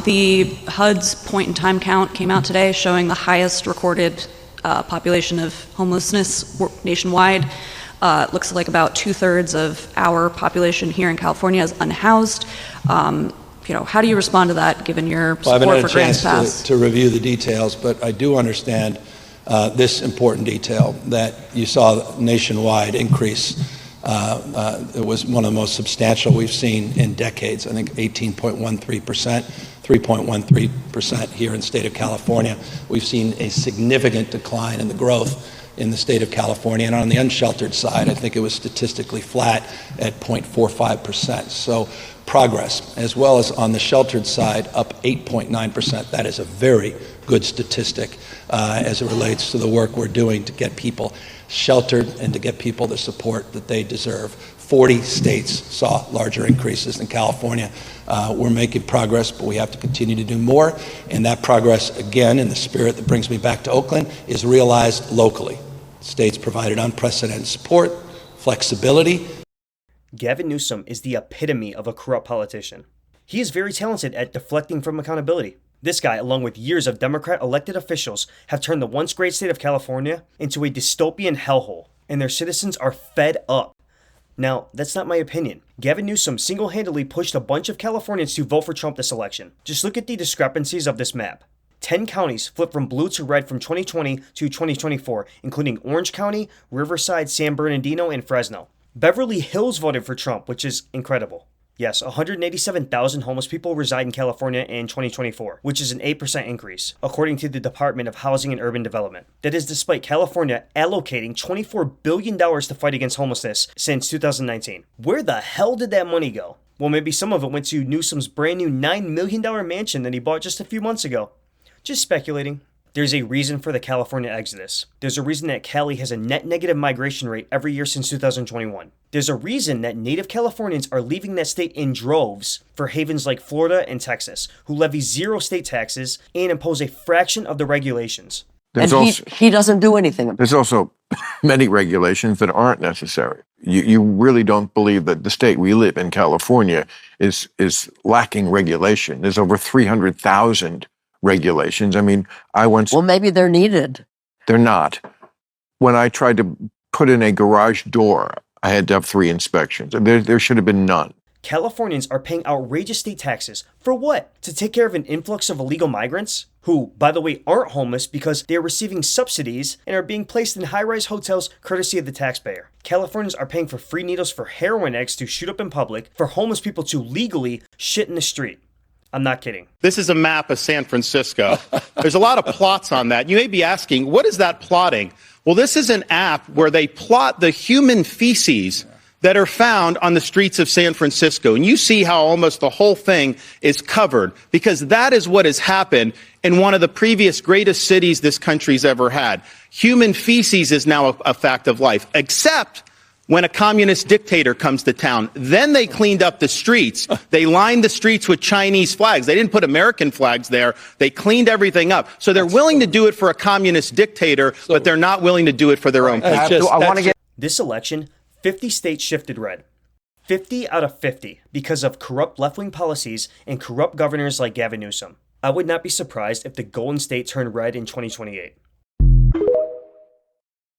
The HUD's point-in-time count came out today showing the highest recorded population of homelessness nationwide. It looks like about 2/3 of our population here in California is unhoused. How do you respond to that, given your support for Grants Pass? I haven't had a chance to review the details, but I do understand this important detail that you saw nationwide increase. It was one of the most substantial we've seen in decades. I think 18.13%, 3.13% here in the state of California. We've seen a significant decline in the growth in the state of California. And on the unsheltered side, I think it was statistically flat at 0.45%. So progress, as well as on the sheltered side, up 8.9%. That is a very good statistic as it relates to the work we're doing to get people sheltered and to get people the support that they deserve. 40 states saw larger increases than California. We're making progress, but we have to continue to do more. And that progress, again, in the spirit that brings me back to Oakland, is realized locally. States provided unprecedented support, flexibility. Gavin Newsome is the epitome of a corrupt politician. He is very talented at deflecting from accountability. This guy, along with years of Democrat elected officials, have turned the once great state of California into a dystopian hellhole, and their citizens are fed up. Now, that's not my opinion. Gavin Newsome single-handedly pushed a bunch of Californians to vote for Trump this election. Just look at the discrepancies of this map. 10 counties flipped from blue to red from 2020 to 2024, including Orange County, Riverside, San Bernardino, and Fresno. Beverly Hills voted for Trump, which is incredible. Yes, 187,000 homeless people reside in California in 2024, which is an 8% increase, according to the Department of Housing and Urban Development. That is despite California allocating $24 billion to fight against homelessness since 2019. Where the hell did that money go? Well, maybe some of it went to Newsom's brand new $9 million mansion that he bought just a few months ago. Just speculating. There's a reason for the California exodus. There's a reason that Cali has a net negative migration rate every year since 2021. There's a reason that native Californians are leaving that state in droves for havens like Florida and Texas, who levy zero state taxes and impose a fraction of the regulations. He doesn't do anything. There's also many regulations that aren't necessary. You really don't believe that the state we live in, California, is lacking regulation. There's over 300,000 regulations. I mean, Well, maybe they're needed. They're not. When I tried to put in a garage door, I had to have 3 inspections. There should have been none. Californians are paying outrageous state taxes. For what? To take care of an influx of illegal migrants? Who, by the way, aren't homeless because they're receiving subsidies and are being placed in high-rise hotels courtesy of the taxpayer. Californians are paying for free needles for heroin addicts to shoot up in public, for homeless people to legally shit in the street. I'm not kidding. This is a map of San Francisco. There's a lot of plots on that. You may be asking, what is that plotting? Well, this is an app where they plot the human feces that are found on the streets of San Francisco. And you see how almost the whole thing is covered, because that is what has happened in one of the previous greatest cities this country's ever had. Human feces is now a fact of life, except when a communist dictator comes to town. Then they cleaned up the streets. They lined the streets with Chinese flags. They didn't put American flags there. They cleaned everything up. So they're willing to do it for a communist dictator, but they're not willing to do it for their own people. This election, 50 states shifted red. 50 out of 50 because of corrupt left-wing policies and corrupt governors like Gavin Newsom. I would not be surprised if the Golden State turned red in 2028.